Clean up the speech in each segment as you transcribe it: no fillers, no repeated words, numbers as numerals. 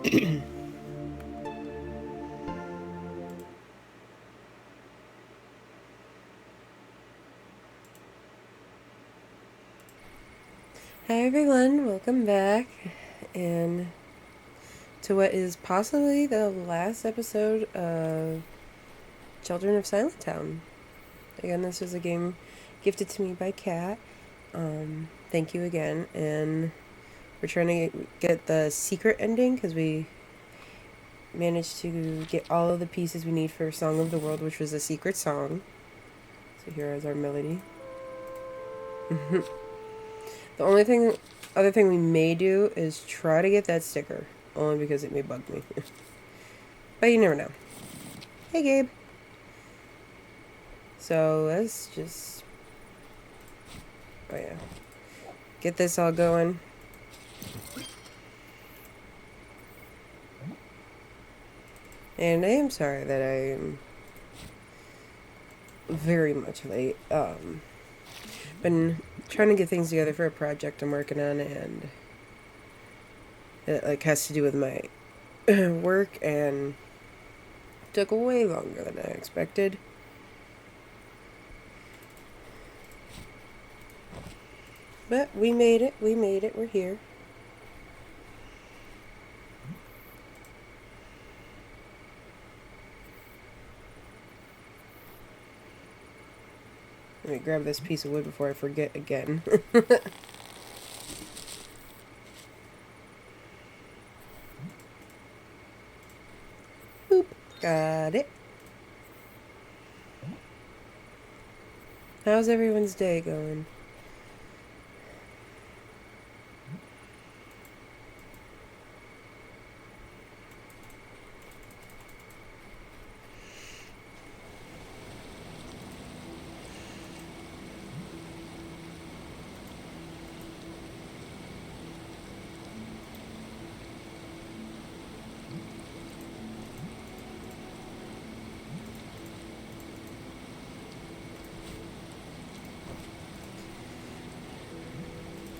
Hi everyone, welcome back, and to what is possibly the last episode of Children of Silentown. Again, this was a game gifted to me by Kat. Thank you again, and we're trying to get the secret ending because we managed to get all of the pieces we need for Song of the World, which was a secret song. So here is our melody. The other thing we may do is try to get that sticker, only because it may bug me. But you never know. Hey, Gabe. So let's just, get this all going. And I am sorry that I am very much late. Been trying to get things together for a project I'm working on, and it has to do with my work, and took way longer than I expected. But we made it. We're here. Let me grab this piece of wood before I forget again. Boop. Got it. How's everyone's day going?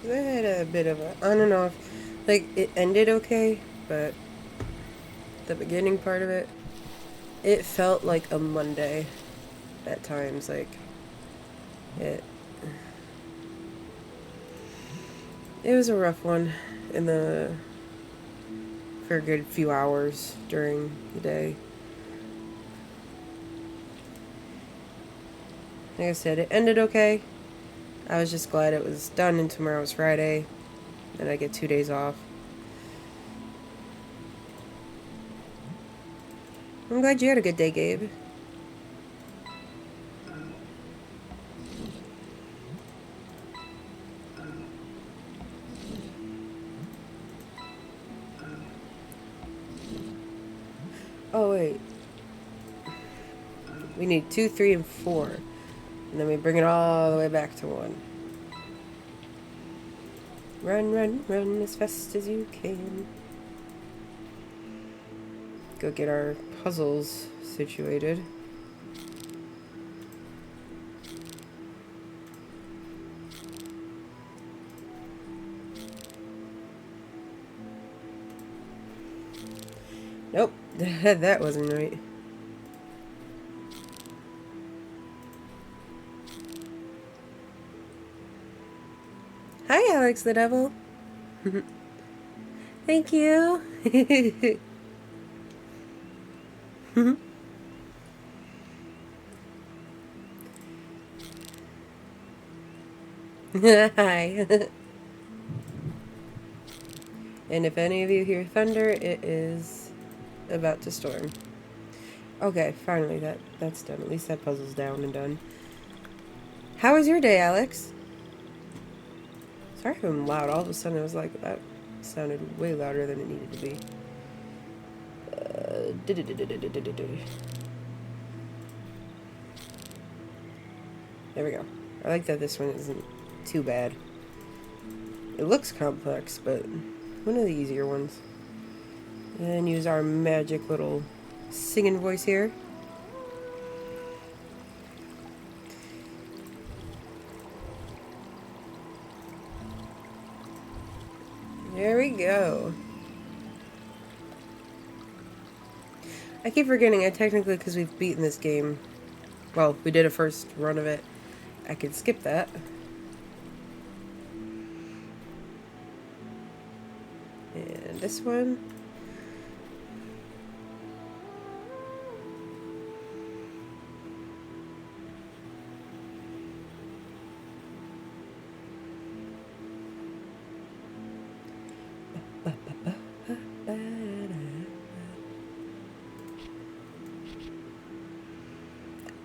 I had a bit of a on and off. Like, it ended okay, but the beginning part of it, it felt like a Monday at times. Like, it it was a rough one for a good few hours during the day. Like I said, it ended okay. I was just glad it was done, and tomorrow was Friday, and I get 2 days off. I'm glad you had a good day, Gabe. Oh, wait. We need 2, 3, and 4. And then we bring it all the way back to 1. Run, run, run as fast as you can. Go get our puzzles situated. Nope, that wasn't right. Hi, Alex the Devil. Thank you. Hi. And if any of you hear thunder, it is about to storm. Okay, finally that's done. At least that puzzle's down and done. How was your day, Alex? Sorry if I'm loud. All of a sudden, I was like, that sounded way louder than it needed to be. There we go. I like that this one isn't too bad. It looks complex, but one of the easier ones. And use our magic little singing voice here. There we go. I keep forgetting, because we've beaten this game. Well, we did a first run of it. I could skip that. And this one.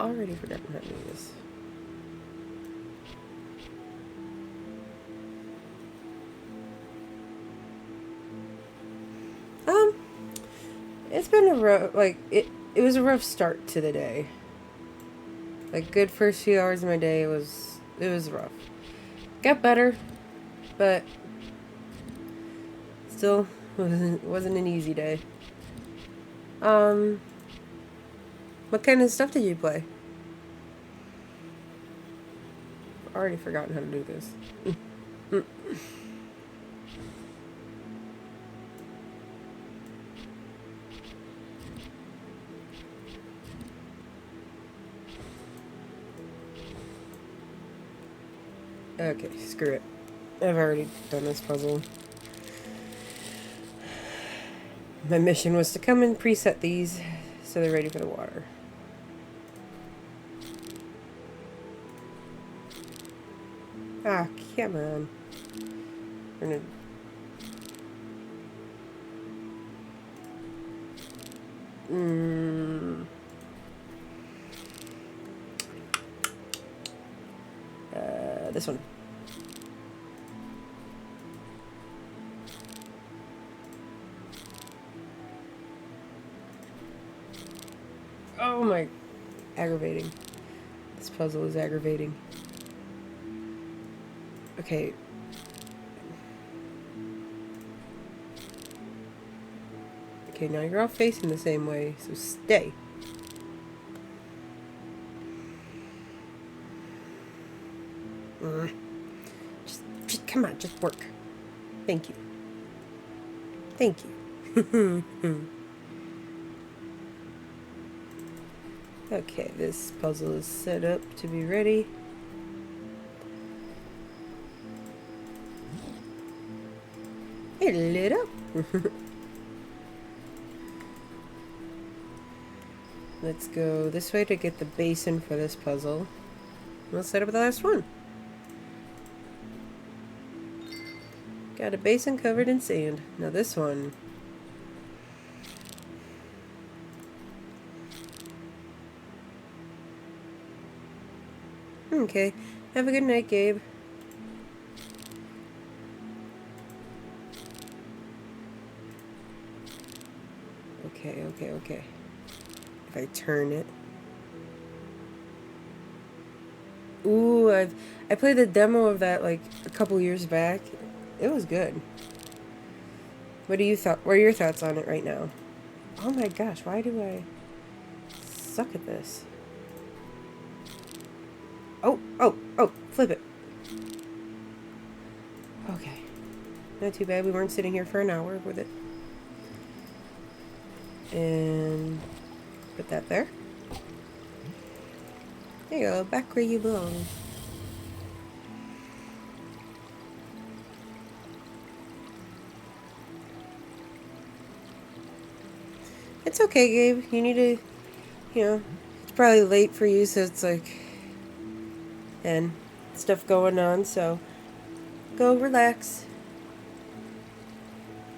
Already forgotten how to do this. It's been a rough, it was a rough start to the day. Like, good first few hours of my day, it was rough. Got better, but still wasn't an easy day. What kind of stuff did you play? I've already forgotten how to do this. Okay, screw it. I've already done this puzzle. My mission was to come and preset these so they're ready for the water. Ah, come on. We're gonna... this one. Oh my... Aggravating. This puzzle is aggravating. Okay. Okay, now you're all facing the same way, so stay. Just come on, just work. Thank you. Thank you. Okay, this puzzle is set up to be ready. It lit up. Let's go this way to get the basin for this puzzle. We'll set up the last one. Got a basin covered in sand. Now this one. Okay. Have a good night, Gabe. Okay. If I turn it. Ooh, I played the demo of that like a couple years back. It was good. What are your thoughts on it right now? Oh my gosh, why do I suck at this? Oh, flip it. Okay. Not too bad. We weren't sitting here for an hour with it. And put that there. There you go, back where you belong. It's okay, Gabe. You need to, it's probably late for you, so it's like, and stuff going on, so go relax.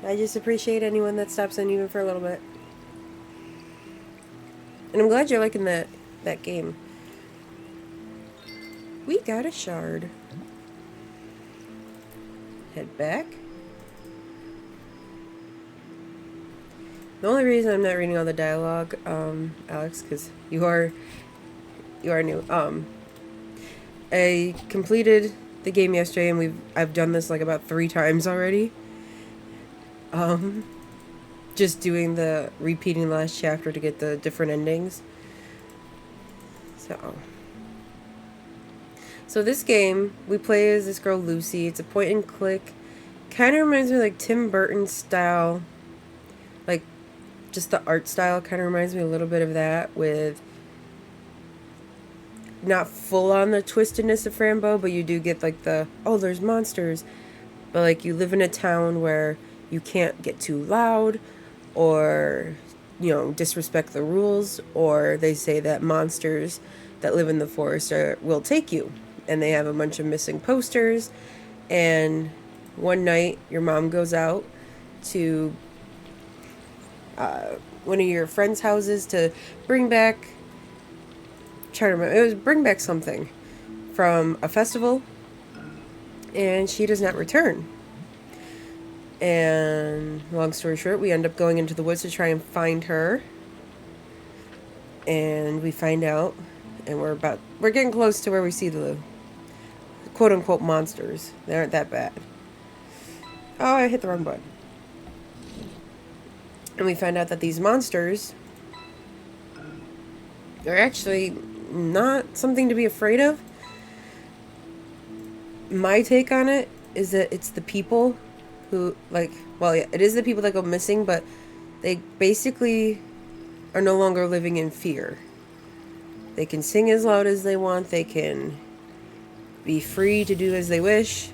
I just appreciate anyone that stops in even for a little bit. And I'm glad you're liking that game. We got a shard. Head back. The only reason I'm not reading all the dialogue, Alex, because you are new. I completed the game yesterday, and I've done this like about 3 times already. Just repeating the last chapter to get the different endings. So this game, we play as this girl Lucy. It's a point and click. Kind of reminds me of like Tim Burton style, like just the art style kind of reminds me a little bit of that, with not full on the twistedness of Frambo, but you do get like the, oh, there's monsters. But like, you live in a town where you can't get too loud or, disrespect the rules, or they say that monsters that live in the forest will take you. And they have a bunch of missing posters. And one night, your mom goes out to one of your friends' houses to bring back, trying to remember, it was bring back something from a festival, and she does not return. And long story short, we end up going into the woods to try and find her. And we find out, and we're getting close to where we see the quote unquote monsters. They aren't that bad. Oh, I hit the wrong button. And we find out that these monsters are actually not something to be afraid of. My take on it is that it's the people who, it is the people that go missing, but they basically are no longer living in fear. They can sing as loud as they want. They can be free to do as they wish.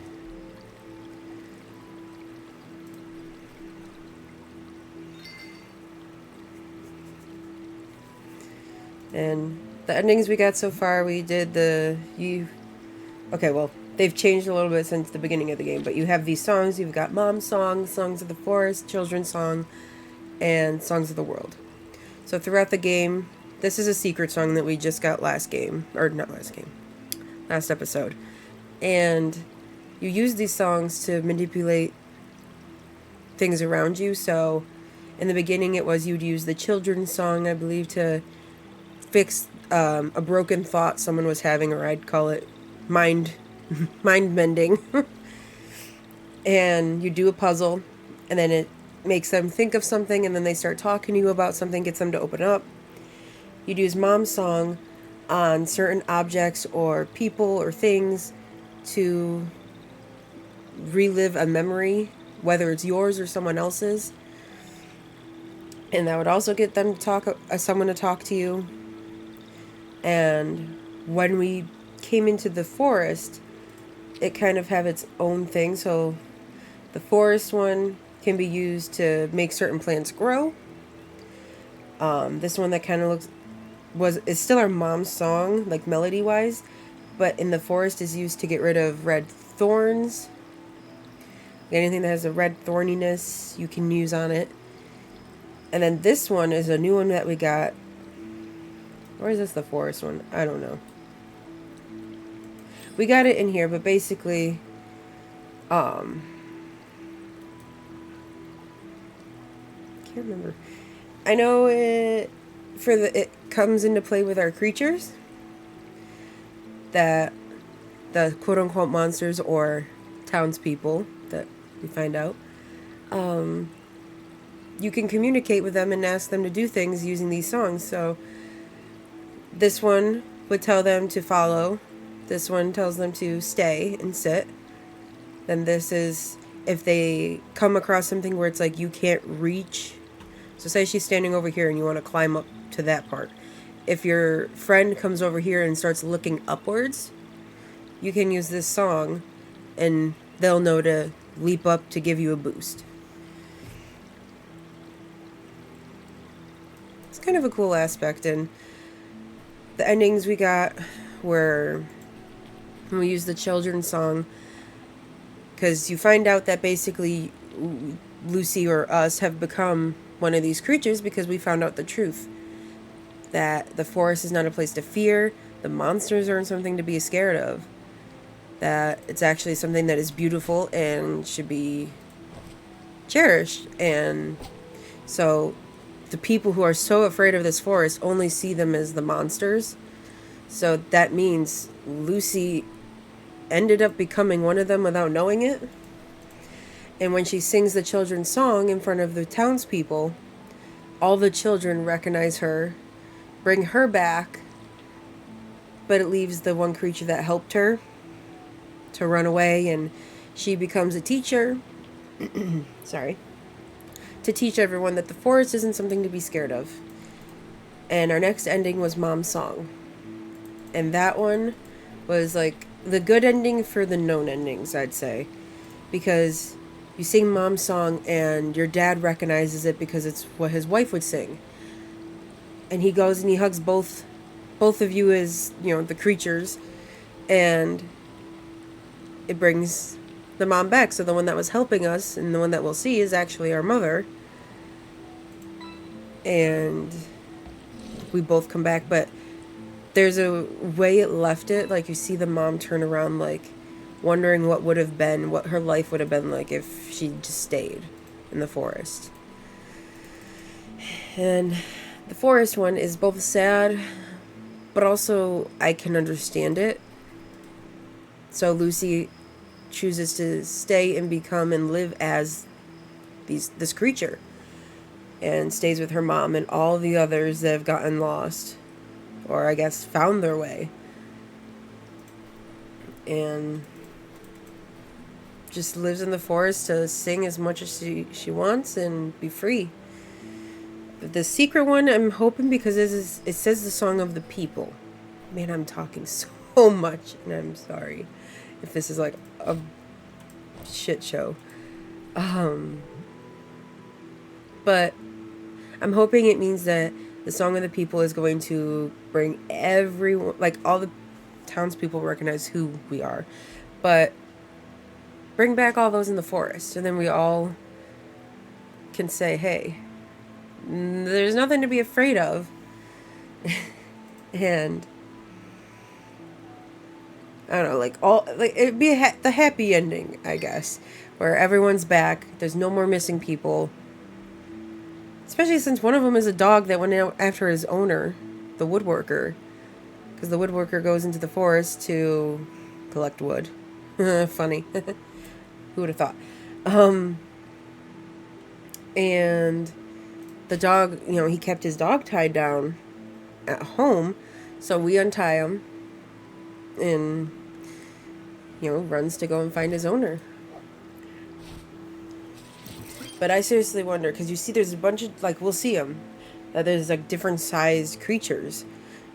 And the endings we got so far, we did they've changed a little bit since the beginning of the game, but you have these songs. You've got Mom's Song, Songs of the Forest, Children's Song, and Songs of the World. So throughout the game, this is a secret song that we just got last episode. And you use these songs to manipulate things around you. So in the beginning, it was you'd use the children's song, I believe, to fix a broken thought someone was having, or I'd call it mind mending. And you do a puzzle, and then it makes them think of something, and then they start talking to you about something, gets them to open up. You'd use Mom's Song on certain objects or people or things to relive a memory, whether it's yours or someone else's. And that would also get them to someone to talk to you. And when we came into the forest, it kind of have its own thing. So the forest one can be used to make certain plants grow. This one that kind of is still our Mom's Song, like melody wise, but in the forest is used to get rid of red thorns. Anything that has a red thorniness you can use on it. And then this one is a new one that we got. Or is this the forest one? I don't know. We got it in here, but basically, can't remember. I know it comes into play with our creatures, that the quote unquote monsters or townspeople that we find out. You can communicate with them and ask them to do things using these songs. So this one would tell them to follow. This one tells them to stay and sit. Then this is if they come across something where it's like you can't reach. So say she's standing over here and you want to climb up to that part. If your friend comes over here and starts looking upwards, you can use this song and they'll know to leap up to give you a boost. It's kind of a cool aspect. And the endings we got were when we used the children's song, because you find out that basically Lucy or us have become one of these creatures because we found out the truth. That the forest is not a place to fear, the monsters aren't something to be scared of, that it's actually something that is beautiful and should be cherished. And so the people who are so afraid of this forest only see them as the monsters. So that means Lucy ended up becoming one of them without knowing it. And when she sings the children's song in front of the townspeople, all the children recognize her, bring her back, but it leaves the one creature that helped her to run away, and she becomes a teacher to to teach everyone that the forest isn't something to be scared of. And our next ending was Mom's Song. And that one was like the good ending for the known endings, I'd say. Because you sing Mom's Song and your dad recognizes it because it's what his wife would sing. And he goes and he hugs both of you as, the creatures, and it brings the mom back. So the one that was helping us and the one that we'll see is actually our mother. And we both come back, but there's a way it left it, like you see the mom turn around, like wondering what would have been, what her life would have been like if she just stayed in the forest. And the forest one is both sad, but also I can understand it. So Lucy chooses to stay and become and live as this creature, and stays with her mom and all the others that have gotten lost, or I guess found their way, and just lives in the forest to sing as much as she wants and be free. The secret one, I'm hoping, because it says the song of the people. Man, I'm talking so much, and I'm sorry if this is like a shit show. But I'm hoping it means that the song of the people is going to bring everyone, like all the townspeople recognize who we are, but bring back all those in the forest, and then we all can say, hey, there's nothing to be afraid of. And I don't know, it'd be the happy ending, I guess, where everyone's back, there's no more missing people. Especially since one of them is a dog that went out after his owner, the woodworker. Because the woodworker goes into the forest to collect wood. Funny. Who would have thought? And the dog, he kept his dog tied down at home. So we untie him and, runs to go and find his owner. But I seriously wonder, because you see there's a bunch of, we'll see them, that there's, different sized creatures.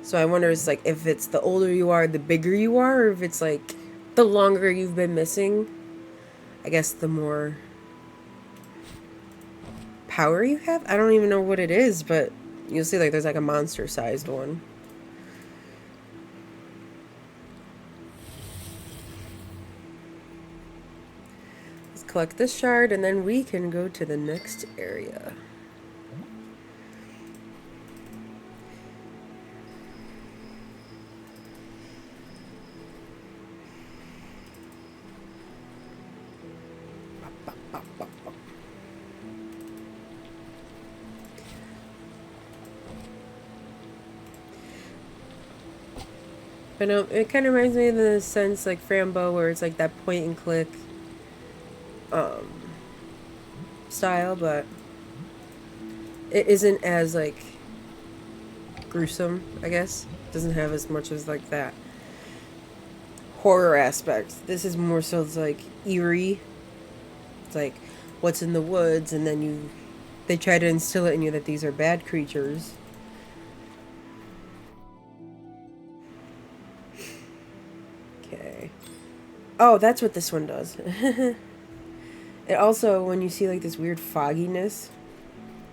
So I wonder, if it's the older you are, the bigger you are, or if it's, the longer you've been missing, I guess the more power you have? I don't even know what it is, but you'll see, there's, a monster-sized one. Collect this shard, and then we can go to the next area. But it kind of reminds me of the sense Frambo, where it's that point and click style, but it isn't as gruesome, I guess. It doesn't have as much as that horror aspect. This is more so it's eerie. It's what's in the woods, and then they try to instill it in you that these are bad creatures. Okay. Oh, that's what this one does. It also, when you see this weird fogginess,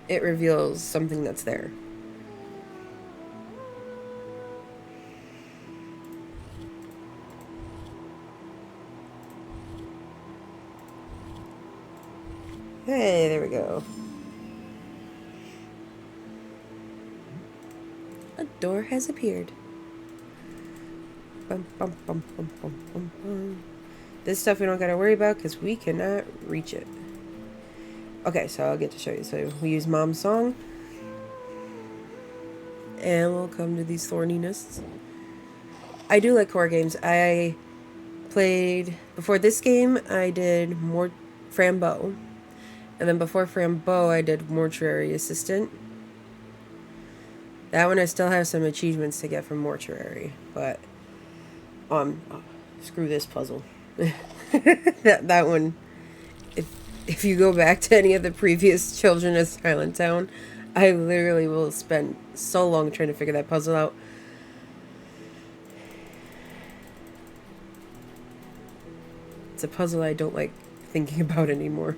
it reveals something that's there. Hey, there we go. A door has appeared. Bum, bum, bum, bum, bum, bum, bum. This stuff we don't gotta worry about because we cannot reach it. Okay, so I'll get to show you. So we use Mom's Song. And we'll come to these thorny nests. I do like horror games. I played, before this game, I did more Frambo. And then before Frambo, I did Mortuary Assistant. That one I still have some achievements to get from Mortuary. But, screw this puzzle. that one, if you go back to any of the previous Children of Silentown, I literally will spend so long trying to figure that puzzle out. It's a puzzle I don't like thinking about anymore.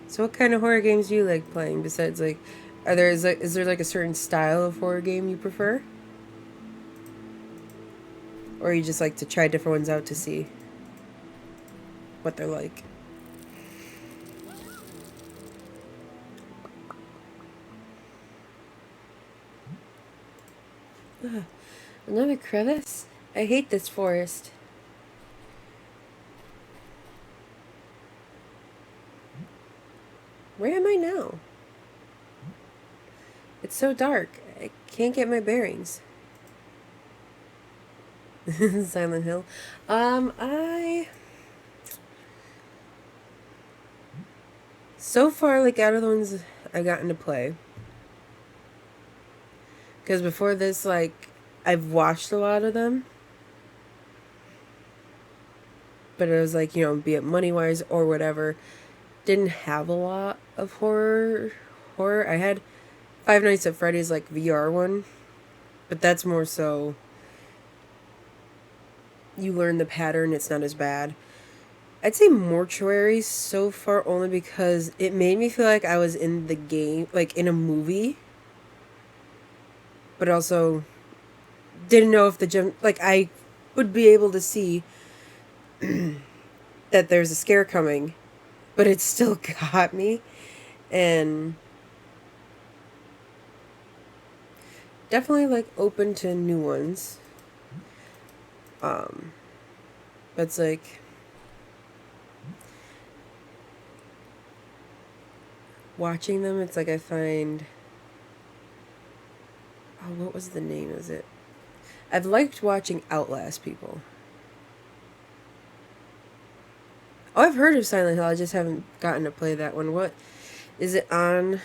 So what kind of horror games do you like playing besides like is there like a certain style of horror game you prefer? Or you just like to try different ones out to see what they're like? Ugh, another crevice? I hate this forest. Where am I now? It's so dark. I can't get my bearings. Silent Hill. I so far like out of the ones I've gotten to play. Because before this, like, I've watched a lot of them. But it was like, be it money-wise or whatever, didn't have a lot of horror. I had Five Nights at Freddy's, like, VR one. But that's more so you learn the pattern, it's not as bad. I'd say Mortuary so far only because it made me feel like I was in the game, like, in a movie. But also didn't know if I would be able to see that there's a scare coming, but it still got me. And definitely like open to new ones. It's like watching them, it's like I find, what was the name of it? I've liked watching Outlast people. Oh, I've heard of Silent Hill. I just haven't gotten to play that one. What is it on?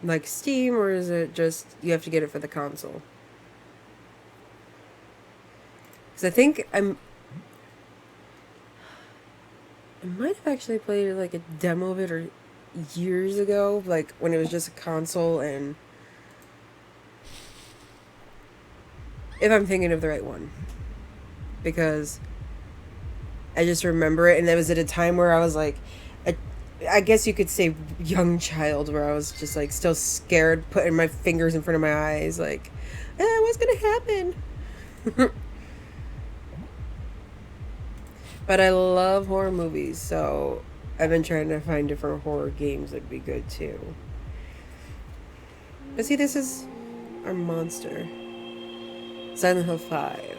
Like Steam, or is it just you have to get it for the console? Because I think I might have actually played like a demo of it or years ago, like when it was just a console, and if I'm thinking of the right one, because I just remember it, and that was at a time where I was like, I guess you could say young child, where I was just like still scared, putting my fingers in front of my eyes, like, what's gonna happen? But I love horror movies, so I've been trying to find different horror games that'd be good too. But see, this is our monster. Silent Hill 5.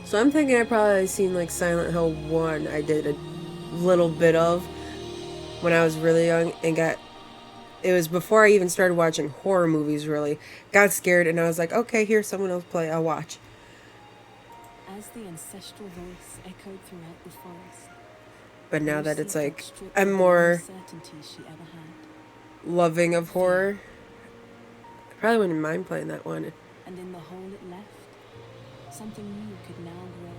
So I'm thinking I probably seen like Silent Hill 1. I did a little bit of when I was really young and it was before I even started watching horror movies really. Got scared and I was like, okay, here's someone else play, I'll watch. As the ancestral voice echoed throughout the forest. But now that it's like I'm more loving of horror, I probably wouldn't mind playing that one. And in the hole it left, something new could now grow.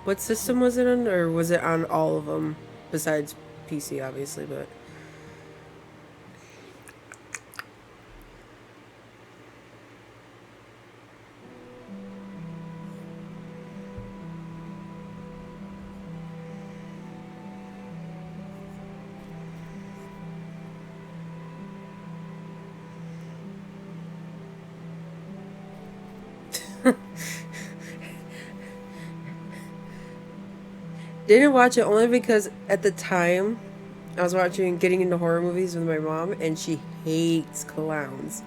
What system was it on, or was it on all of them besides PC, obviously? But didn't watch it only because at the time I was getting into horror movies with my mom, and she hates clowns.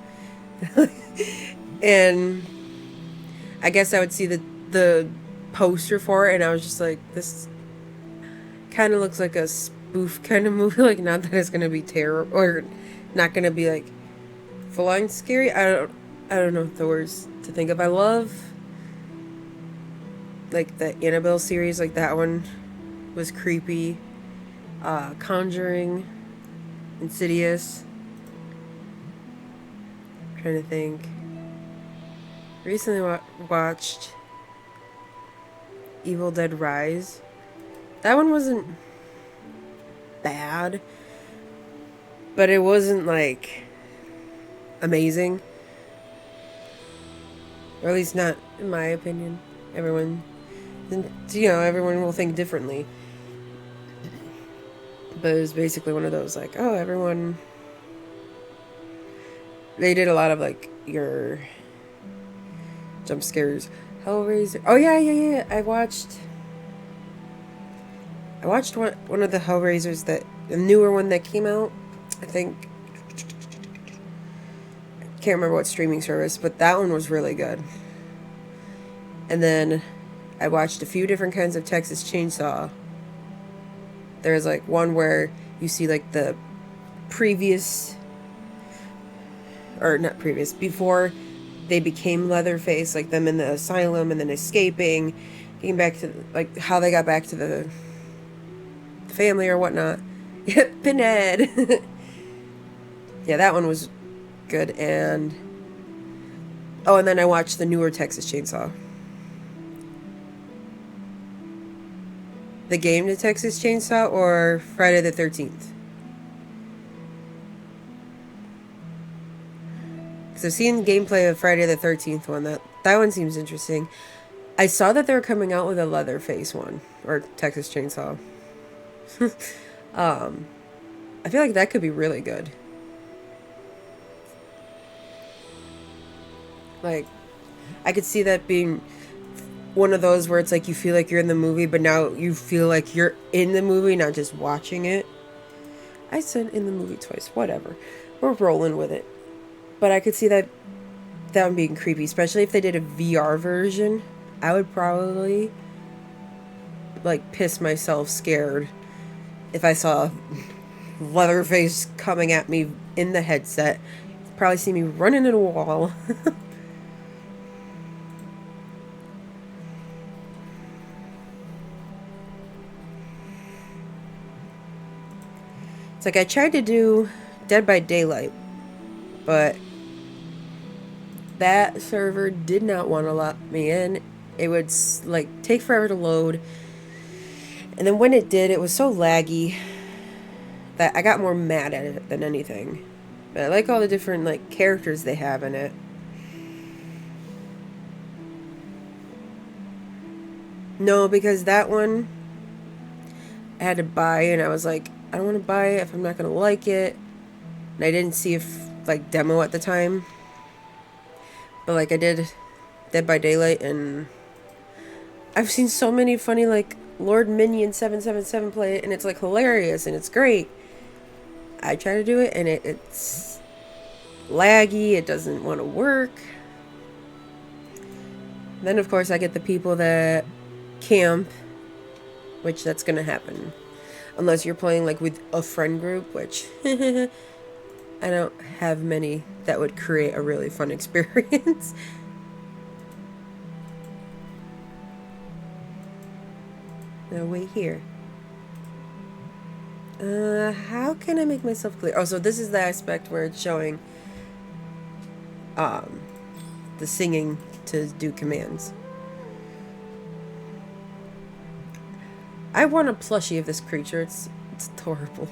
And I guess I would see the poster for it, and I was just like, this kind of looks like a spoof kind of movie. Like, not that it's gonna be terrible or not gonna be like full on scary. I don't know the words to think of. I love like the Annabelle series, like that one was creepy. Conjuring, Insidious. trying to think. Recently watched Evil Dead Rise. That one wasn't bad, but it wasn't like amazing. Or at least not in my opinion. Everyone will think differently. But it was basically one of those like, oh, everyone. They did a lot of like your jump scares. Hellraiser. Oh yeah. I watched one of the Hellraisers, the newer one that came out. I think, can't remember what streaming service, but that one was really good. And then I watched a few different kinds of Texas Chainsaw. There's like one where you see like the previous, or not previous, before they became Leatherface, like them in the asylum and then escaping, getting back to like how they got back to the family or whatnot. Yep, Pinhead. Yeah, that one was good. And then I watched the newer Texas Chainsaw. The game to Texas Chainsaw or Friday the 13th? Because I've seen gameplay of Friday the 13th one. That one seems interesting. I saw that they were coming out with a Leatherface one, or Texas Chainsaw. I feel like that could be really good. Like, I could see that being one of those where it's like you feel like you're in the movie, but now you feel like you're in the movie, not just watching it. I said in the movie twice. Whatever. We're rolling with it. But I could see that one being creepy, especially if they did a VR version. I would probably like piss myself scared if I saw Leatherface coming at me in the headset. You'd probably see me running into a wall. It's like I tried to do Dead by Daylight, but that server did not want to let me in. It would like take forever to load. And then when it did, it was so laggy that I got more mad at it than anything. But I like all the different like characters they have in it. No, because that one I had to buy, and I was like, I don't want to buy it if I'm not going to like it. And I didn't see like demo at the time. But like I did Dead by Daylight, and I've seen so many funny like Lord Minion 777 play it, and it's like hilarious and it's great. I try to do it and it's laggy, it doesn't want to work. Then of course I get the people that camp, which that's gonna happen unless you're playing like with a friend group, which I don't have many that would create a really fun experience. Now wait here. How can I make myself clear? Oh, so this is the aspect where it's showing the singing to do commands. I want a plushie of this creature. It's adorable.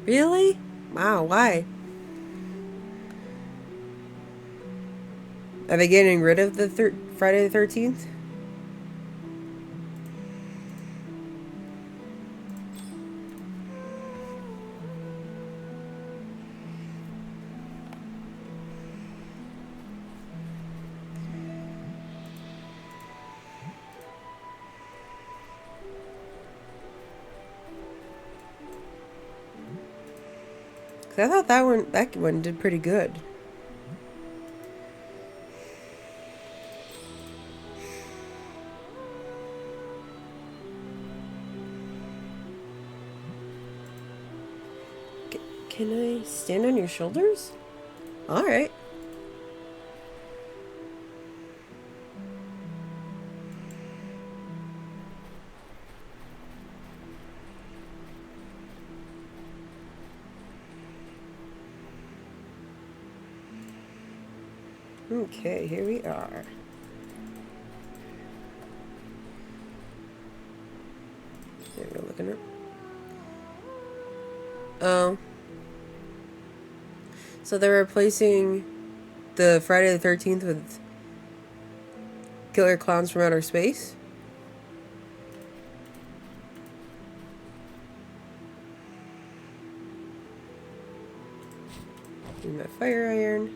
Really? Wow, why? Are they getting rid of the Friday the 13th? I thought that one did pretty good. Can I stand on your shoulders? All right. Okay, here we are. There we go, looking up. Oh. So they're replacing the Friday the 13th with Killer Clowns from Outer Space? Need my fire iron.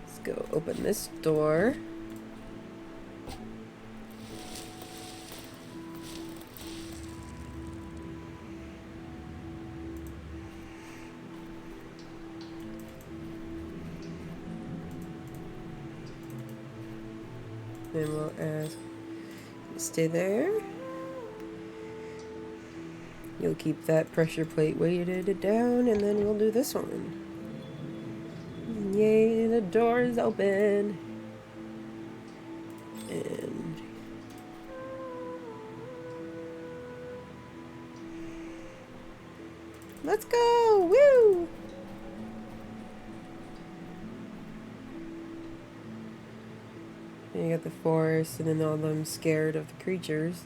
Let's go open this door. Then we'll ask, stay there. You'll keep that pressure plate weighted down, and then we'll do this one. Yay, the door is open. And let's go! Woo! And you got the forest, and then all them scared of the creatures.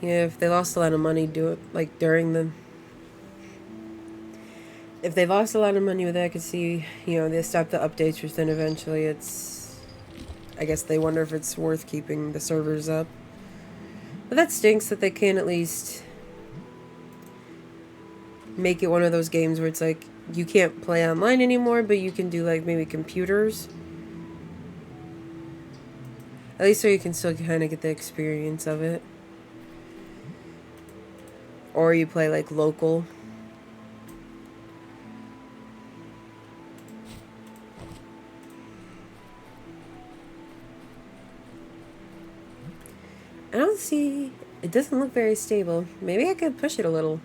Yeah, if they lost a lot of money, do it like during the. If they lost a lot of money with that, I could see, they stop the updates, which then eventually it's. I guess they wonder if it's worth keeping the servers up. But that stinks that they can't at least make it one of those games where it's like you can't play online anymore, but you can do like maybe computers. At least so you can still kind of get the experience of it. Or you play like local. I don't see... It doesn't look very stable. Maybe I could push it a little.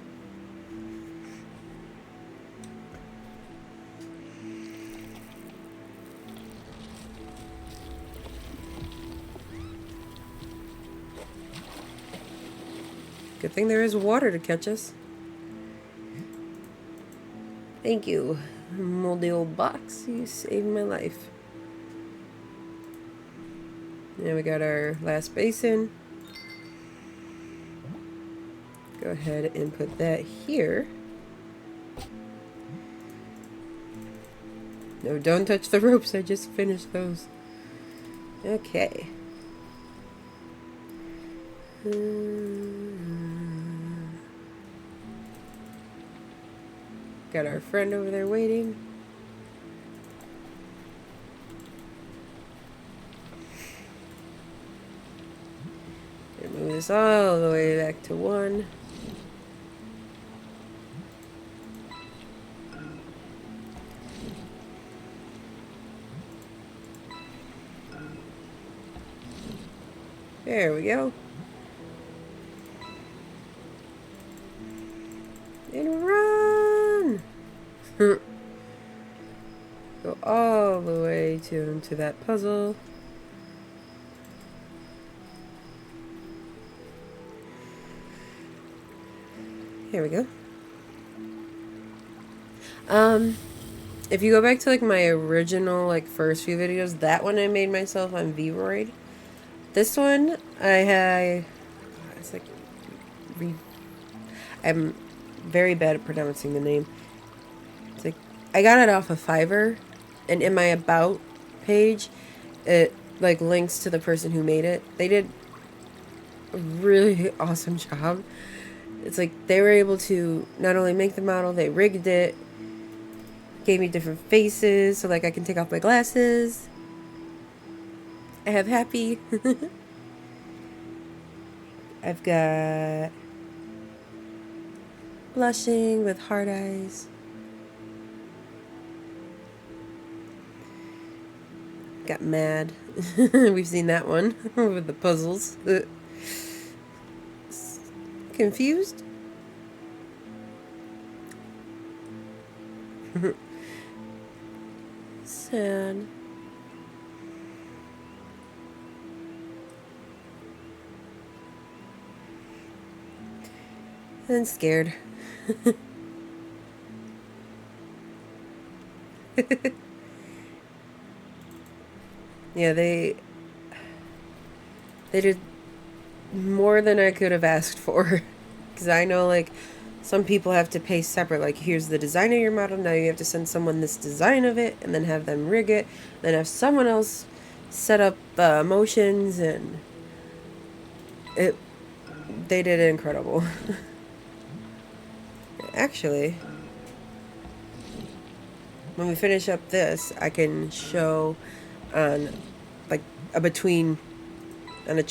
Good thing there is water to catch us. Thank you, moldy old box. You saved my life. Now we got our last basin. Go ahead and put that here. No, don't touch the ropes. I just finished those. Okay. Got our friend over there waiting. And move this all the way back to 1. There we go. And run! Go all the way to that puzzle. Here we go. If you go back to like my original like first few videos, that one I made myself on Vroid. This one it's like I'm very bad at pronouncing the name. It's like I got it off of Fiverr, and in my about page, it like links to the person who made it. They did a really awesome job. It's like they were able to not only make the model, they rigged it. Gave me different faces so like I can take off my glasses. I have happy. I've got blushing with hard eyes. Got mad. We've seen that one with the puzzles. Confused? Sad. And scared. Yeah, they did more than I could have asked for. Because I know, like, some people have to pay separate. Like, here's the design of your model. Now you have to send someone this design of it, and then have them rig it. Then have someone else set up motions, and it. They did it incredible. Actually, when we finish up this, I can show on, like, a between, on a.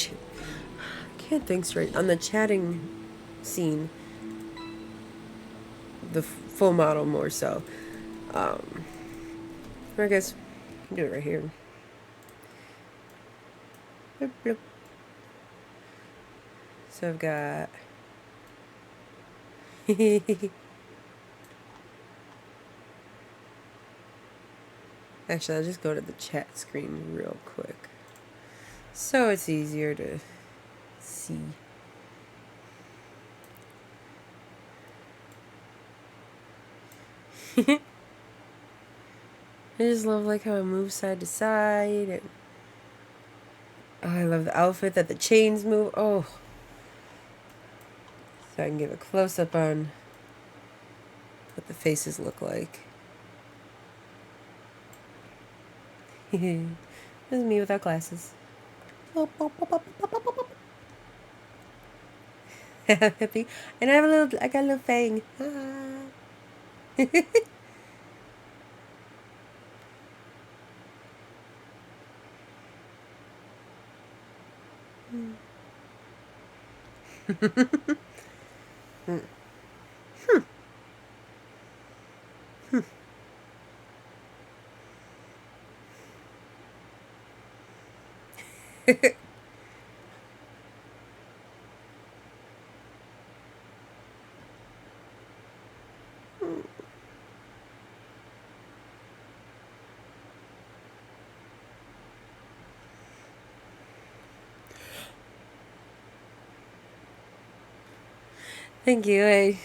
Can't think straight on the chatting scene. The full model more so. Or I guess I can do it right here. Bloop, bloop. So I've got actually I'll just go to the chat screen real quick so it's easier to see. I just love like how it moves side to side, and oh, I love the outfit that the chains move. Oh, so I can give a close up on what the faces look like. This is me without glasses. Happy, and I got a little fang. Thank you.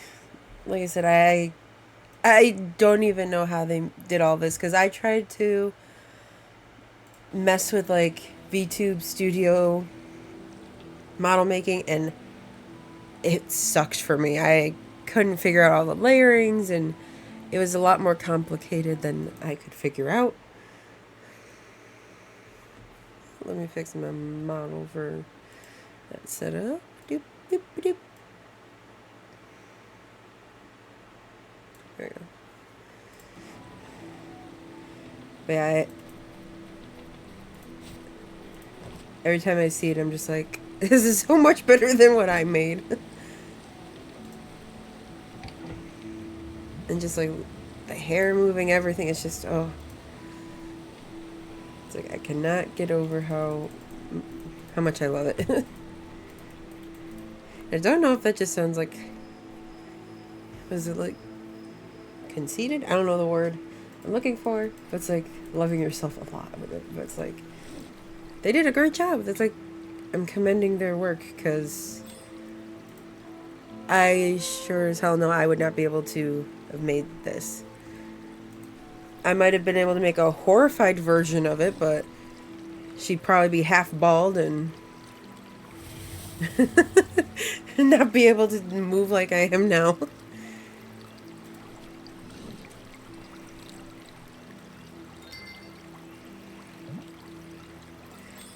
Like I said, I don't even know how they did all this because I tried to mess with like VTube Studio model making and it sucked for me. I couldn't figure out all the layerings and it was a lot more complicated than I could figure out. Let me fix my model for that setup. Doop, doop, doop. There we go. But yeah, every time I see it, I'm just like, this is so much better than what I made. And just like the hair moving, everything, it's just, oh. It's like I cannot get over how much I love it. I don't know if that just sounds like, was it like conceited? I don't know the word I'm looking for. But it's like loving yourself a lot with it. But it's like they did a great job. It's like I'm commending their work because I sure as hell know I would not be able to have made this. I might have been able to make a horrified version of it, but she'd probably be half bald and not be able to move like I am now.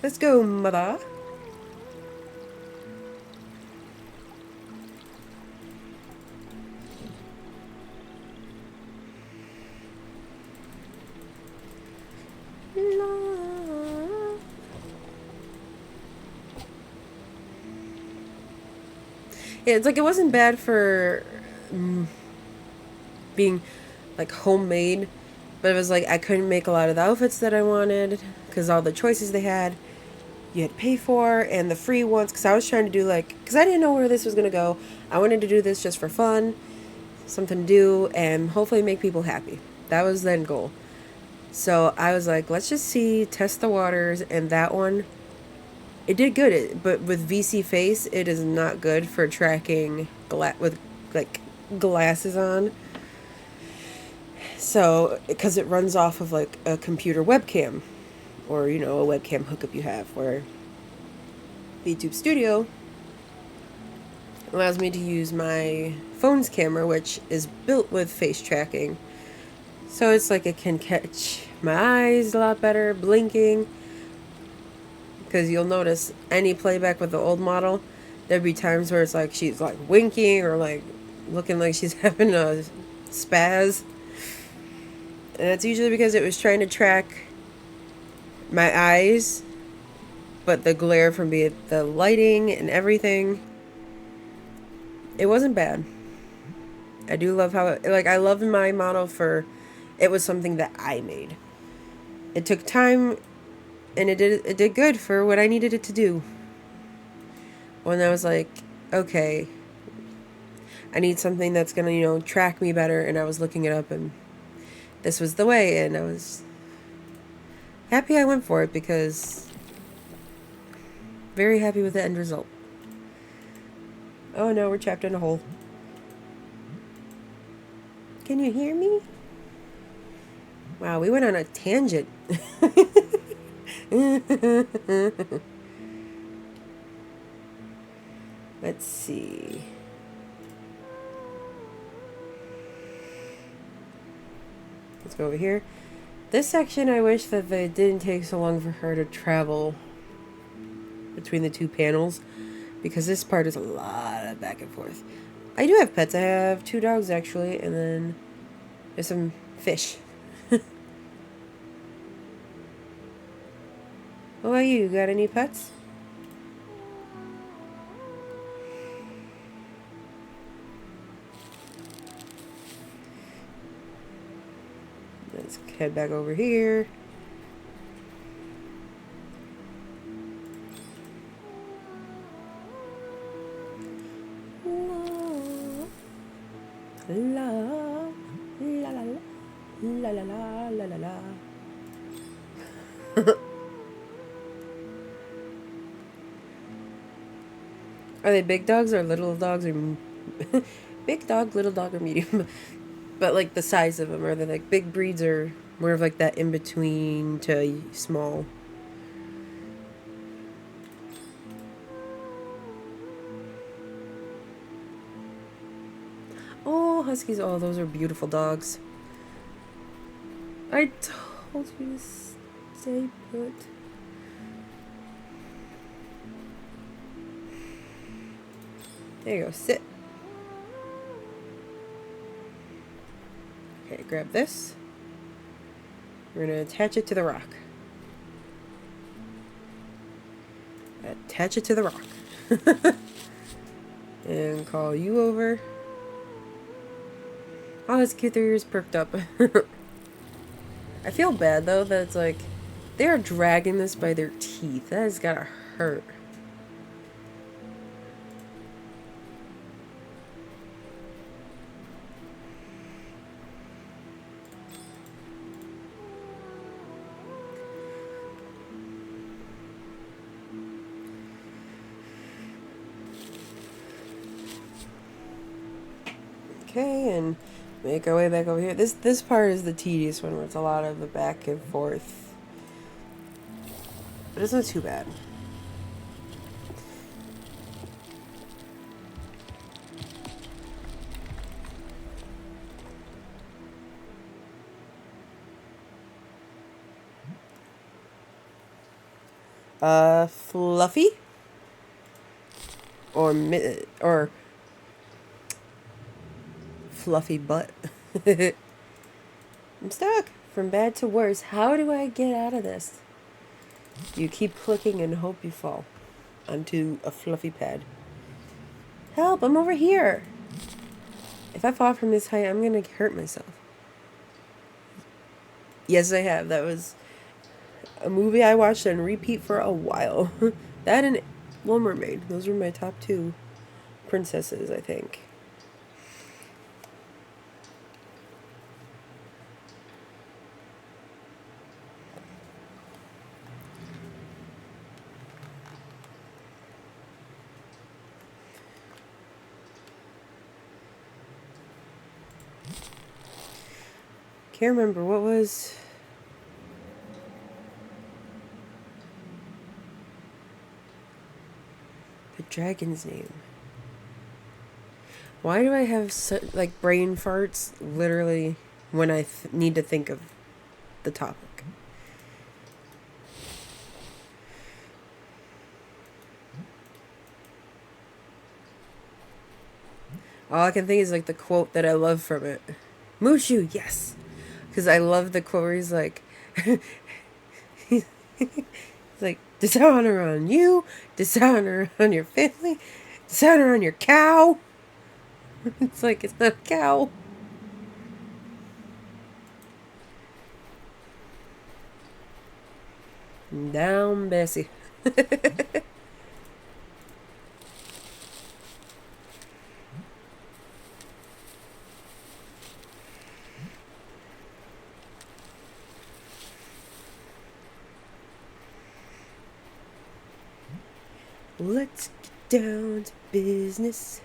Let's go, mother. it's like it wasn't bad for being like homemade, but it was like I couldn't make a lot of the outfits that I wanted because all the choices they had you had to pay for, and the free ones, because I was trying to do like, because I didn't know where this was going to go. I wanted to do this just for fun, something to do, and hopefully make people happy. That was the end goal. So I was like, let's just see, test the waters, and that one, it did good. But with VC Face, it is not good for tracking with like glasses on. So, because it runs off of like a computer webcam, or you know, a webcam hookup you have, where YouTube Studio allows me to use my phone's camera, which is built with face tracking. So it's like it can catch my eyes a lot better, blinking. Because you'll notice any playback with the old model, there'd be times where it's like she's like winking or like looking like she's having a spaz. And that's usually because it was trying to track my eyes, but the glare from the lighting and everything, it wasn't bad. I do love how it, like, I love my model for, it was something that I made. It took time, and it did good for what I needed it to do. When I was like, okay, I need something that's gonna, you know, track me better, and I was looking it up, and this was the way, and I was happy I went for it, because very happy with the end result. Oh no, we're trapped in a hole. Can you hear me? Wow, we went on a tangent. Let's see. Let's go over here. This section, I wish that it didn't take so long for her to travel between the two panels, because this part is a lot of back and forth. I do have pets. I have 2 dogs, actually, and then there's some fish. What about you? Got any pets? Let's head back over here. La la la la la la la la la. Are they big dogs or little dogs or big dog, little dog, or medium? But like the size of them, are they like big breeds or more of like that in between to small? Oh, huskies! Oh, those are beautiful dogs. I told you to stay put. There you go, sit. Okay, grab this. We're gonna attach it to the rock. Attach it to the rock. And call you over. Oh, that's cute, their ears perked up. I feel bad though that it's like they are dragging this by their teeth. That has gotta hurt. Okay, and make our way back over here. This part is the tedious one, where it's a lot of the back and forth. But it's not too bad. Fluffy? Or fluffy butt. I'm stuck. From bad to worse. How do I get out of this? You keep clicking and hope you fall onto a fluffy pad. Help, I'm over here. If I fall from this height, I'm gonna hurt myself. Yes, I have. That was a movie I watched on repeat for a while. That and Little Mermaid. Those were my top two princesses, I think. Can't remember what was the dragon's name. Why do I have like brain farts literally when I need to think of the topic? All I can think is like the quote that I love from it. Mushu, yes. Because I love the quote where he's like, he's like, dishonor on you, dishonor on your family, dishonor on your cow. It's like, it's not a cow. Down, Bessie. Let's get down to business.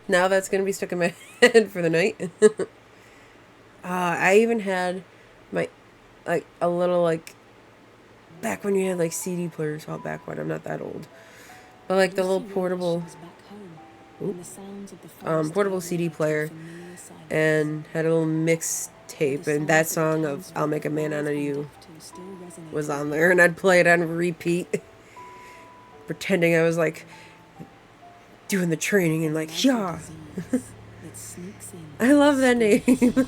Now that's going to be stuck in my head for the night. I even had my, like, a little, like, back when you had, like, CD players. Well, back when, I'm not that old. But, like, the little portable, portable CD player. And had a little mix tape. And that song of I'll Make a Man Out of You was on there. And I'd play it on repeat. Pretending I was, like, doing the training and, like, yeah. I love that name. Maybe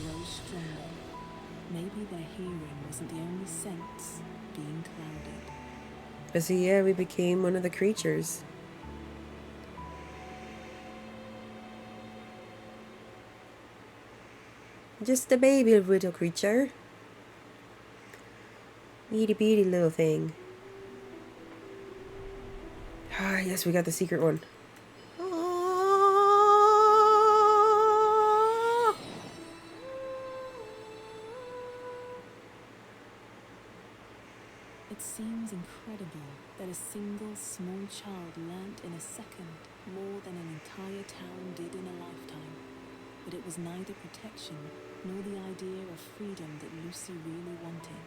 their hearing wasn't the only sense being clouded. But so yeah, we became one of the creatures. Just a baby little creature. Itty bitty little thing. Ah, yes, we got the secret one. It seems incredible that a single small child learnt in a second more than an entire town did in a lifetime. But it was neither protection nor the idea of freedom that Lucy really wanted.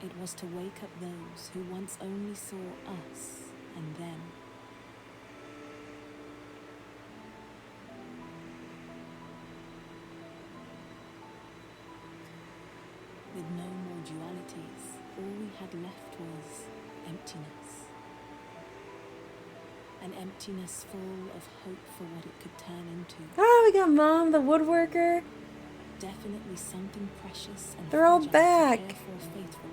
It was to wake up those who once only saw us and them. With no more dualities, all we had left was emptiness. An emptiness full of hope for what it could turn into. Oh, we got Mom, the woodworker. Definitely something precious and they're all fragile back. to care for faithfully.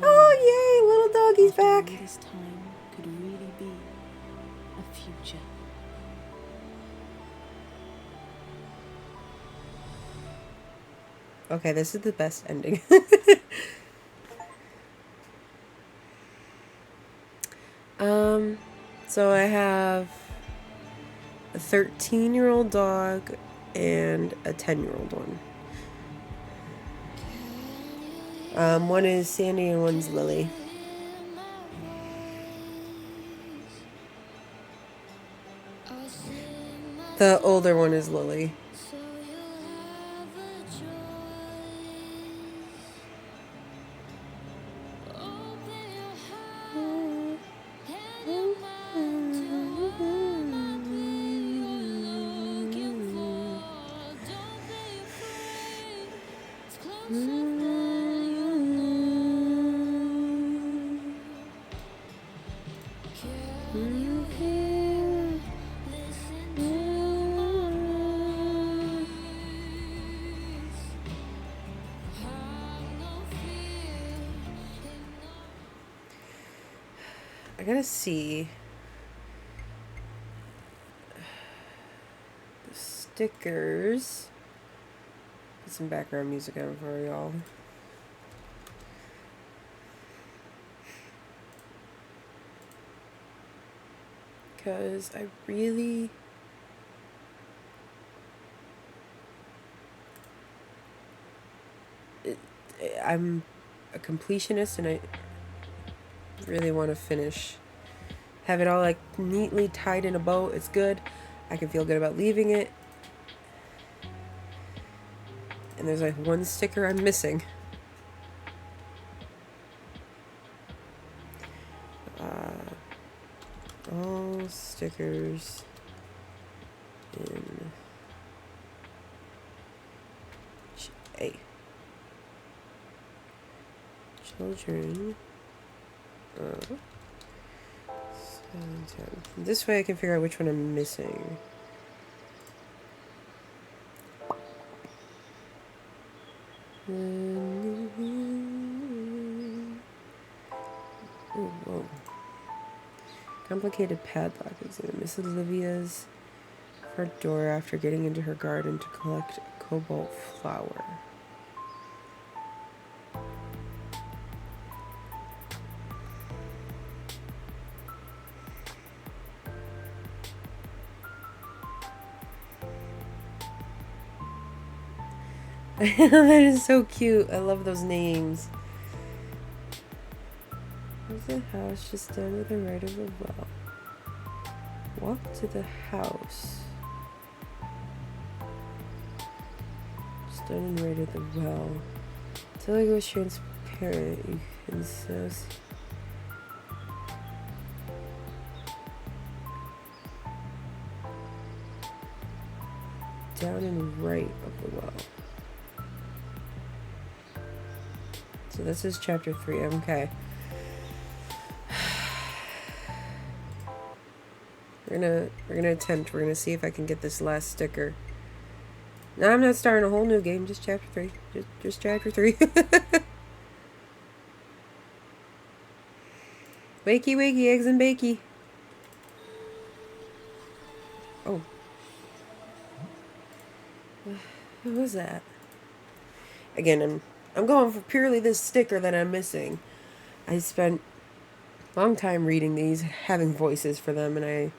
Oh, yay, little doggy's back. This time could really be a future. Okay, this is the best ending. So I have a 13-year-old dog and a 10-year-old one. One is Sandy and one's Lily. The older one is Lily. I gotta see the stickers. Put some background music on for y'all. Because I really... I'm a completionist and I really want to finish. Have it all like neatly tied in a bow. It's good. I can feel good about leaving it. And there's like one sticker I'm missing. All stickers in A. Children of Silentown. This way I can figure out which one I'm missing. Oh, whoa. Complicated padlock is in Miss Olivia's front door after getting into her garden to collect a cobalt flower. That is so cute. I love those names. There's a house just down to the right of the well. Walk to the house. Just down and right of the well. Until it goes transparent, you can now see. Down and right of the well. So this is chapter 3. Okay. We're gonna attempt. We're gonna see if I can get this last sticker. No, I'm not starting a whole new game. Just chapter 3. Just chapter 3. Wakey, wakey, eggs and bakey. Oh. What was that? Again, I'm going for purely this sticker that I'm missing. I spent a long time reading these, having voices for them, and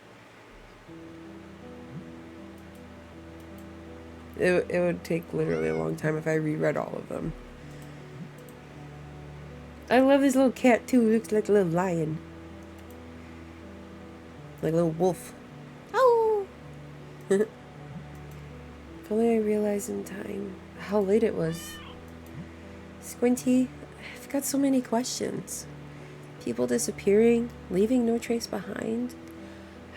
it would take literally a long time if I reread all of them. I love this little cat too. It looks like a little lion. Like a little wolf. Oh! If only I realized in time how late it was. Squinty, I've got so many questions. People disappearing, leaving no trace behind.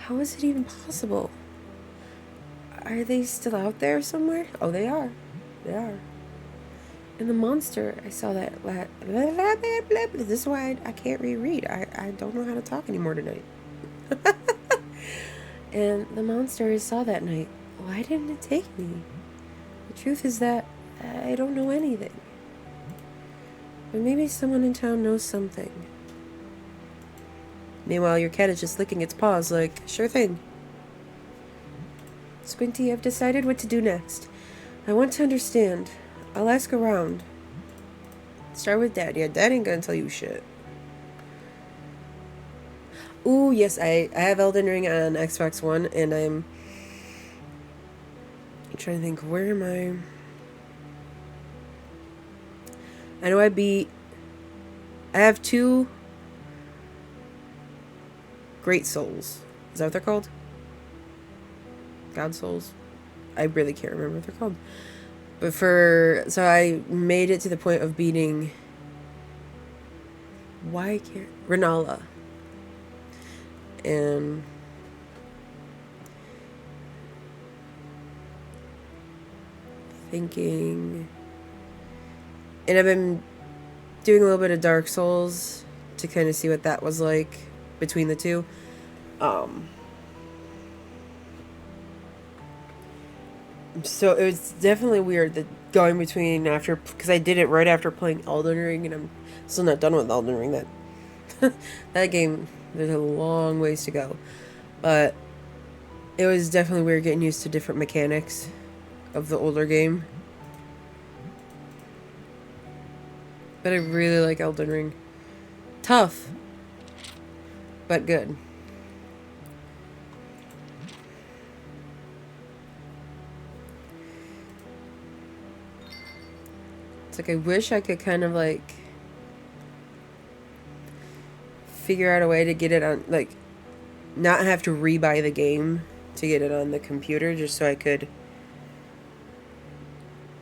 How is it even possible? Are they still out there somewhere? Oh, they are. They are. And the monster, I saw that. This is why I can't reread. I don't know how to talk anymore tonight. And the monster I saw that night, why didn't it take me? The truth is that I don't know anything. But maybe someone in town knows something. Meanwhile, your cat is just licking its paws like, sure thing. Squinty, I've decided what to do next. I want to understand. I'll ask around. Start with Dad. Yeah, Dad ain't gonna tell you shit. Ooh, yes, I have Elden Ring on Xbox One, and I'm trying to think, where am I? I know I have 2 Great Souls. Is that what they're called? God Souls? I really can't remember what they're called. But so I made it to the point of beating... Renala. And... thinking... And I've been doing a little bit of Dark Souls to kind of see what that was like between the two. So it was definitely weird that going between because I did it right after playing Elden Ring, and I'm still not done with Elden Ring. That game There's a long ways to go. But it was definitely weird getting used to different mechanics of the older game. But I really like Elden Ring. Tough, but good. It's like I wish I could kind of like figure out a way to get it on, like, not have to rebuy the game to get it on the computer, just so I could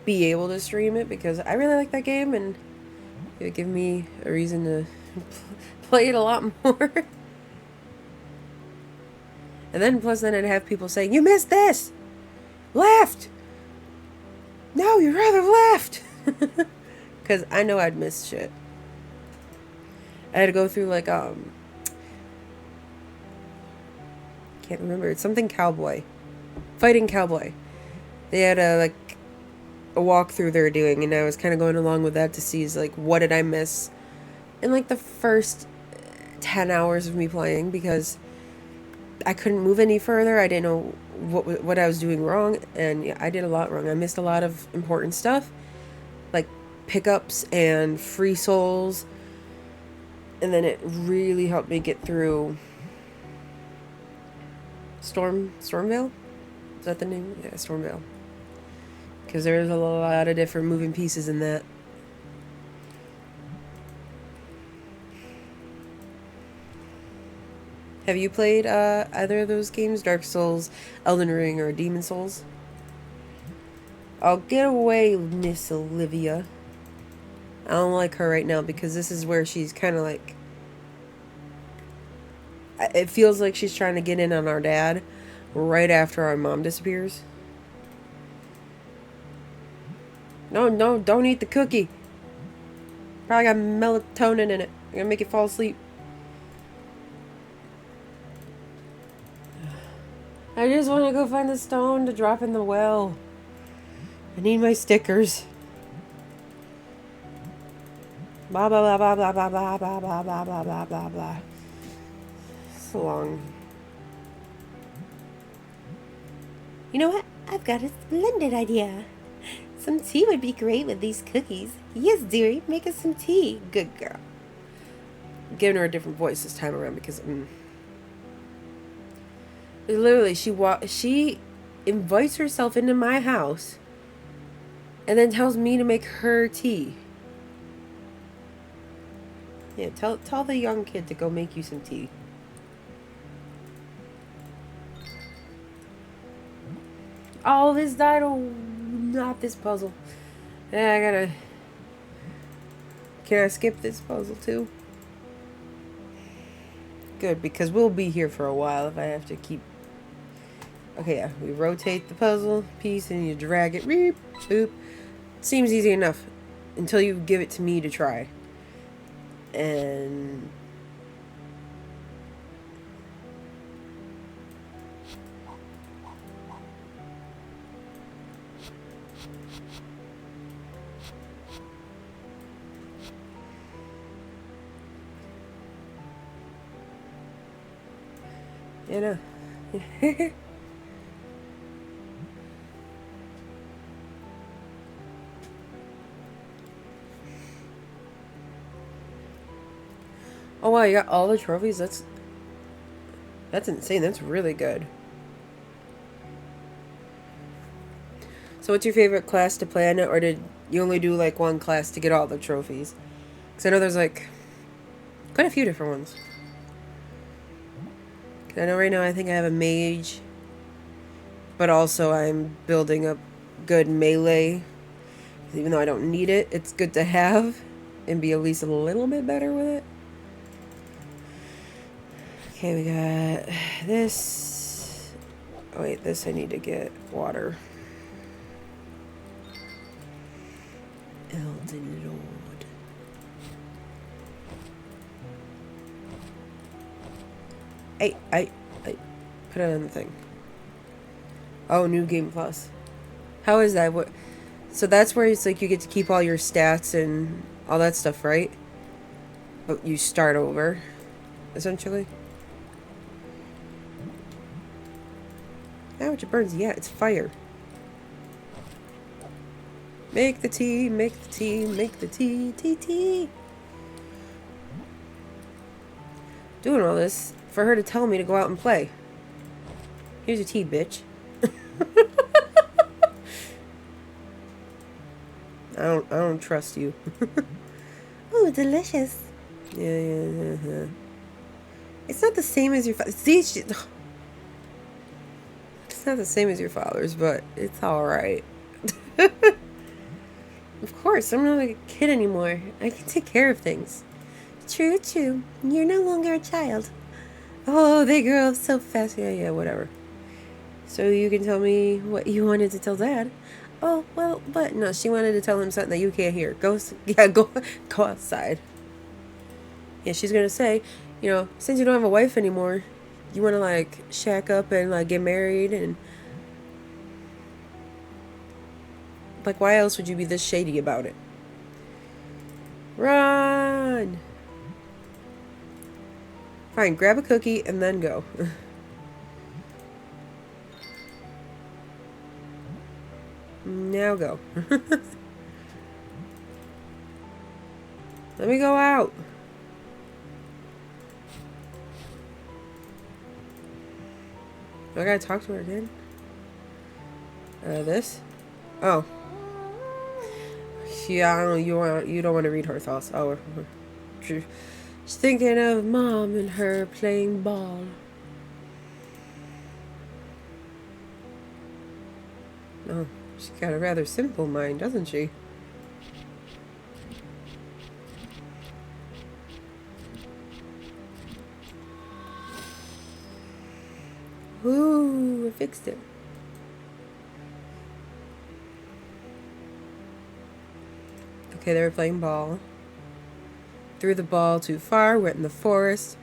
be able to stream it, because I really like that game and it would give me a reason to play it a lot more. And then plus then I'd have people saying, "You missed this! Left! No, you rather left!" Because I know I'd miss shit. I had to go through like can't remember, it's something cowboy, fighting cowboy. They had a walkthrough they were doing, and I was kind of going along with that to see like what did I miss in like the first 10 hours of me playing, because I couldn't move any further. I didn't know what I was doing wrong, and yeah, I did a lot wrong. I missed a lot of important stuff, like pickups and free souls. And then it really helped me get through Stormvale? Is that the name? Yeah, Stormvale. Because there's a lot of different moving pieces in that. Have you played either of those games? Dark Souls, Elden Ring, or Demon Souls? Oh, get away, Miss Olivia. I don't like her right now because this is where she's kind of like... It feels like she's trying to get in on our dad right after our mom disappears. No, don't eat the cookie. Probably got melatonin in it. I'm gonna make it fall asleep. I just want to go find the stone to drop in the well. I need my stickers. Blah blah blah blah blah blah blah blah blah blah blah blah blah. So long. You know what? I've got a splendid idea. Some tea would be great with these cookies. Yes, dearie, make us some tea. Good girl. I'm giving her a different voice this time around because literally she invites herself into my house and then tells me to make her tea. Yeah, tell the young kid to go make you some tea. Oh, this died. Oh, not this puzzle. Yeah, I gotta... Can I skip this puzzle too? Good, because we'll be here for a while if I have to keep... Okay, yeah. We rotate the puzzle piece and you drag it. Beep, boop. Seems easy enough until you give it to me to try. And... you know. Oh wow, you got all the trophies? That's insane. That's really good. So what's your favorite class to play on it, or did you only do like one class to get all the trophies? Because I know there's like quite a few different ones. I know right now I think I have a mage, but also I'm building up good melee. Even though I don't need it, it's good to have and be at least a little bit better with it. Okay, we got this. Oh wait, this I need to get water. Elden Lord. Hey, put it on the thing. Oh, new game plus. How is that? What? So that's where it's like you get to keep all your stats and all that stuff, right? But you start over, essentially. Ouch, it burns. Yeah, it's fire. Make the tea, make the tea, make the tea, tea, tea. Doing all this for her to tell me to go out and play. Here's your tea, bitch. I don't trust you. Oh, delicious. Yeah. It's not the same as your it's not the same as your father's, but it's alright. Of course, I'm not like a kid anymore. I can take care of things. True. You're no longer a child. Oh, they grow up so fast. Yeah, whatever. So you can tell me what you wanted to tell Dad. Oh, well, but no, she wanted to tell him something that you can't hear. Go outside. Yeah, she's gonna say, since you don't have a wife anymore, you wanna like shack up and like get married and like why else would you be this shady about it? Run! Fine, grab a cookie and then go. Now go. Let me go out. Do I gotta talk to her again? This? Oh. Yeah, I don't know. You don't want to read her thoughts. Oh, she's thinking of Mom and her playing ball. Oh, she's got a rather simple mind, doesn't she? Ooh, I fixed it. Okay, they were playing ball. Threw the ball too far, went in the forest.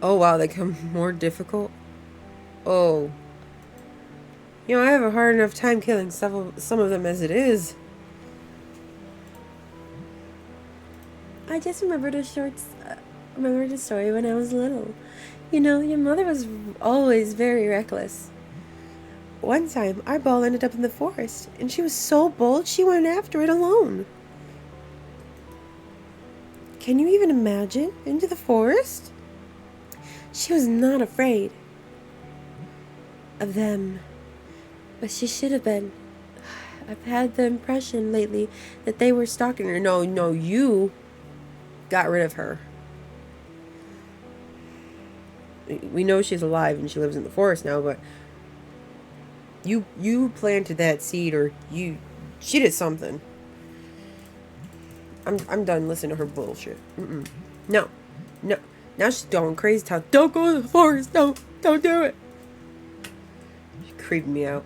Oh wow, they become more difficult. Oh. I have a hard enough time killing some of them as it is. I just remembered a story when I was little. Your mother was always very reckless. One time, our ball ended up in the forest, and she was so bold she went after it alone. Can you even imagine? Into the forest? She was not afraid of them, but she should have been. I've had the impression lately that they were stalking her. No, you got rid of her. We know she's alive and she lives in the forest now, but you planted that seed, or she did something. I'm done listening to her bullshit. No. Now she's going crazy town. Don't go to the forest. Don't do it. She creeped me out.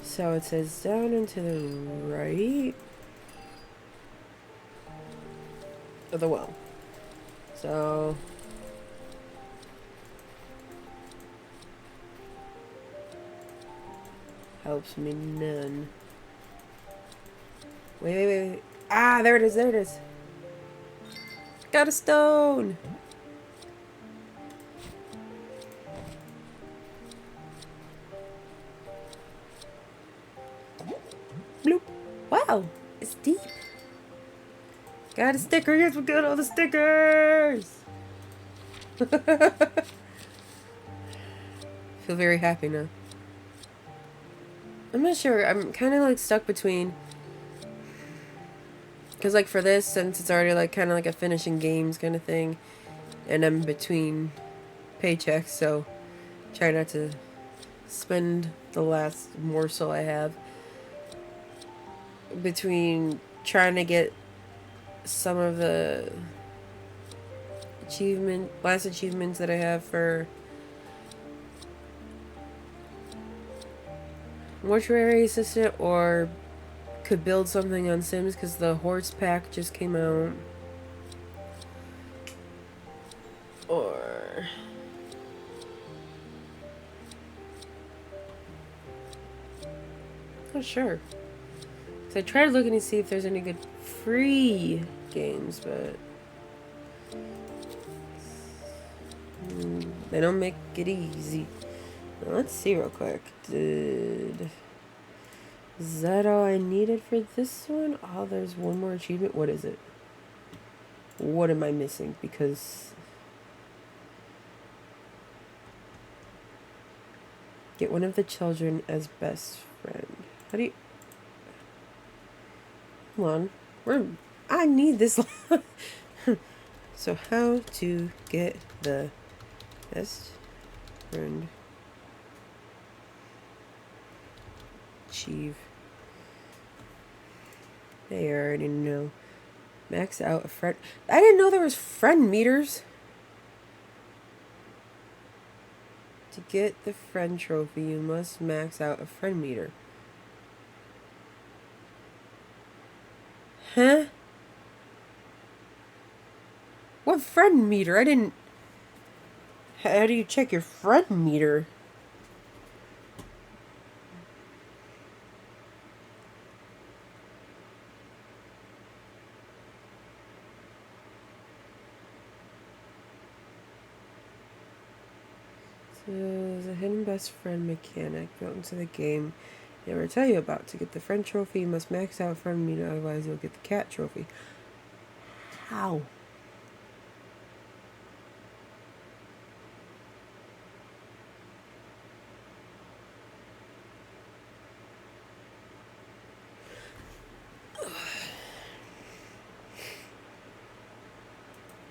So it says down and to the right of the well. So helps me none. Wait. Ah, there it is. Got a stone. Bloop. Wow, it's deep. Got a sticker. Yes, we got all the stickers. Feel very happy now. I'm not sure. I'm kind of like stuck between. Because like for this, since it's already like kind of like a finishing games kind of thing. And I'm between paychecks, so try not to spend the last morsel I have. Between trying to get some of the last achievements that I have for mortuary assistant or could build something on Sims because the horse pack just came out. Or not sure. So I tried looking to see if there's any good free games, but they don't make it easy. Now, let's see real quick. Is that all I needed for this one? Oh, there's one more achievement. What is it? What am I missing? Because get one of the children as best friend. How do you... Hold on. I need this. So how to get the best friend. Achieve. I already know. Max out a friend. I didn't know there was friend meters. To get the friend trophy, you must max out a friend meter. Huh? What friend meter? I didn't... How do you check your friend meter? So, there's a hidden best friend mechanic built into the game. Never tell you about. To get the friend trophy, you must max out friend meter, otherwise you'll get the cat trophy. How?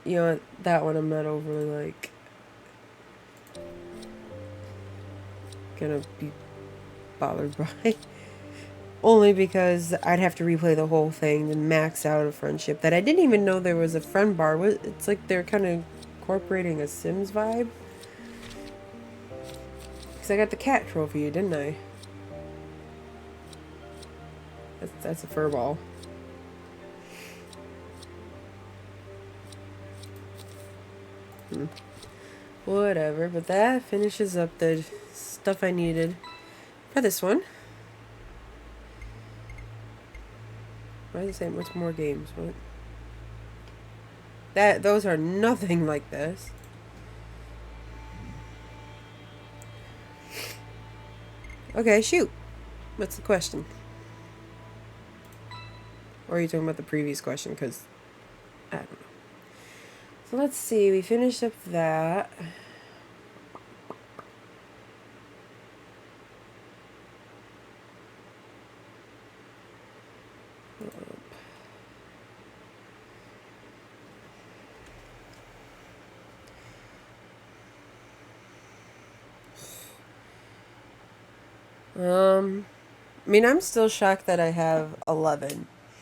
You know what? That one I'm not overly, like, gonna be bothered by. Only because I'd have to replay the whole thing and max out a friendship that I didn't even know there was a friend bar. It's like they're kind of incorporating a Sims vibe. Because I got the cat trophy, didn't I? That's a fur ball. Whatever, but that finishes up the stuff I needed for this one. Why is it saying what's more games? What? Those are nothing like this. Okay, shoot. What's the question? Or are you talking about the previous question? Because I don't know. So let's see. We finished up that. I mean, I'm still shocked that I have 11.